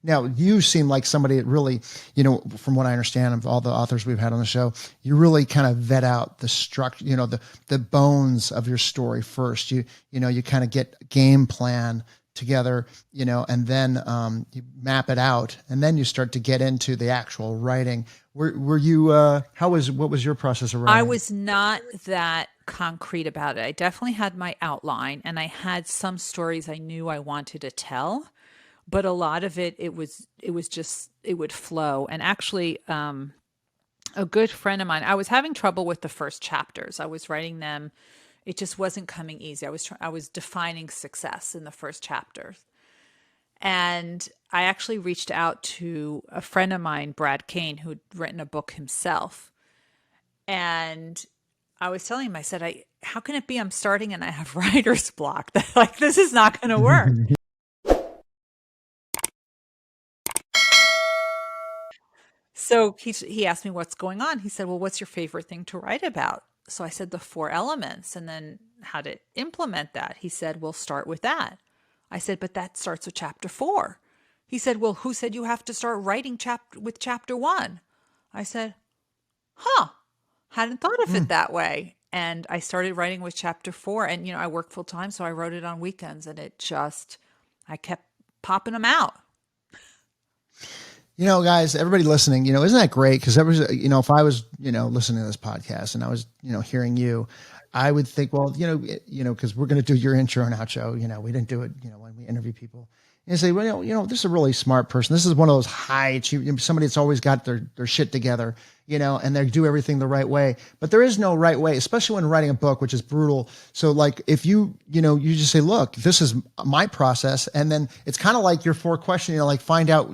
Now, you seem like somebody that really, from what I understand of all the authors we've had on the show, you really kind of vet out the structure, the bones of your story first. You kind of get game plan together, and then you map it out, and then you start to get into the actual writing. Were you, what was your process of writing? I was not that concrete about it. I definitely had my outline, and I had some stories I knew I wanted to tell, but a lot of it was just, it would flow. And actually, a good friend of mine, I was having trouble with the first chapters. I was writing them. It just wasn't coming easy. I was defining success in the first chapters. And I actually reached out to a friend of mine, Brad Kane, who'd written a book himself. And I was telling him, I said, how can it be I'm starting and I have writer's block? Like, this is not going to work. So he asked me what's going on. He said, well, what's your favorite thing to write about? So I said, the four elements, and then how to implement that. He said, we'll start with that. I said, but that starts with chapter 4. He said, well, who said you have to start writing with chapter 1? I said, huh, hadn't thought of it that way. And I started writing with chapter 4. And, I work full time, so I wrote it on weekends, and I kept popping them out. Guys, everybody listening, isn't that great? Because if I was, listening to this podcast and I was, hearing you, I would think, well, because we're going to do your intro and outro. We didn't do it, when we interview people. And you say, well, this is a really smart person. This is one of those high achievers, somebody that's always got their shit together, and they do everything the right way. But there is no right way, especially when writing a book, which is brutal. So like if you just say, look, this is my process. And then it's kind of like your 4 questions, like find out,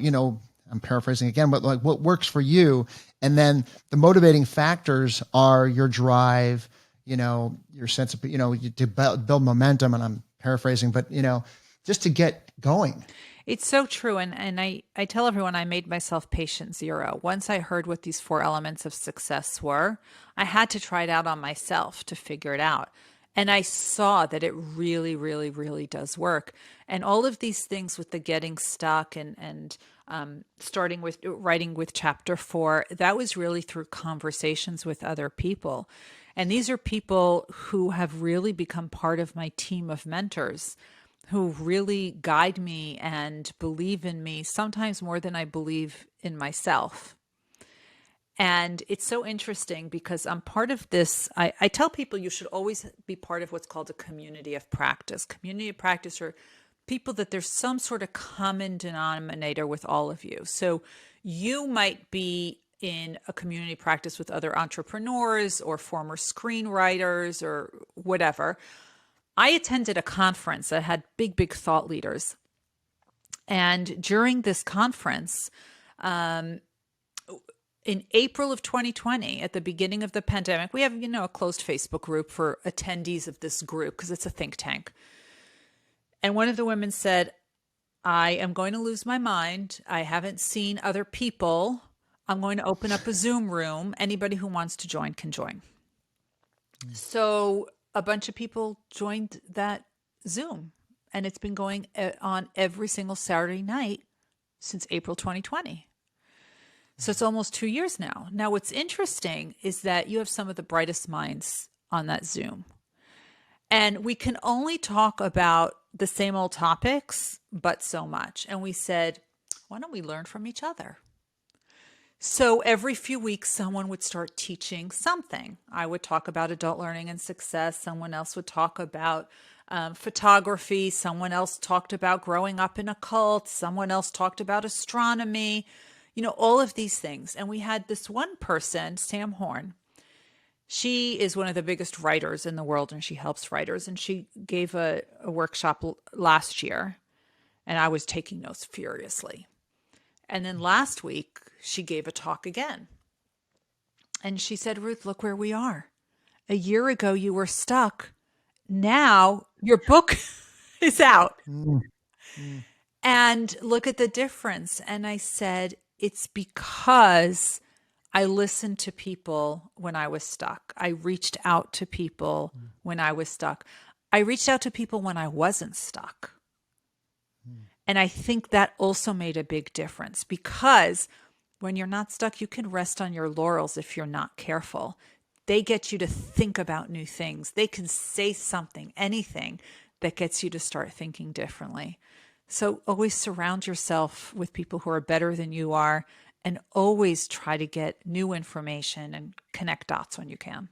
I'm paraphrasing again, but like what works for you. And then the motivating factors are your drive, your sense of, to build momentum. And I'm paraphrasing, but, just to get going. It's so true. And I tell everyone I made myself patient 0. Once I heard what these 4 elements of success were, I had to try it out on myself to figure it out. And I saw that it really, really, really does work. And all of these things with the getting stuck and starting with writing with chapter 4, that was really through conversations with other people. And these are people who have really become part of my team of mentors, who really guide me and believe in me, sometimes more than I believe in myself. And it's so interesting because I'm part of this. I tell people you should always be part of what's called a community of practice. Community of practice are people that there's some sort of common denominator with all of you. So you might be in a community practice with other entrepreneurs or former screenwriters or whatever. I attended a conference that had big, big thought leaders. And during this conference, in April of 2020, at the beginning of the pandemic, we have, a closed Facebook group for attendees of this group because it's a think tank. And one of the women said, I am going to lose my mind. I haven't seen other people. I'm going to open up a Zoom room. Anybody who wants to join can join. So a bunch of people joined that Zoom, and it's been going on every single Saturday night since April 2020. So it's almost 2 years now. Now, what's interesting is that you have some of the brightest minds on that Zoom. And we can only talk about the same old topics, but so much. And we said, why don't we learn from each other? So every few weeks, someone would start teaching something. I would talk about adult learning and success. Someone else would talk about photography. Someone else talked about growing up in a cult. Someone else talked about astronomy. All of these things. And we had this one person, Sam Horn. She is one of the biggest writers in the world, and she helps writers. And she gave a workshop last year, and I was taking notes furiously. And then last week, she gave a talk again. And she said, Ruth, look where we are. A year ago, you were stuck. Now your book is out. And look at the difference. And I said, it's because I listened to people when I was stuck. I reached out to people when I was stuck. I reached out to people when I wasn't stuck. And I think that also made a big difference, because when you're not stuck, you can rest on your laurels if you're not careful. They get you to think about new things. They can say something, anything that gets you to start thinking differently. So always surround yourself with people who are better than you are, and always try to get new information and connect dots when you can.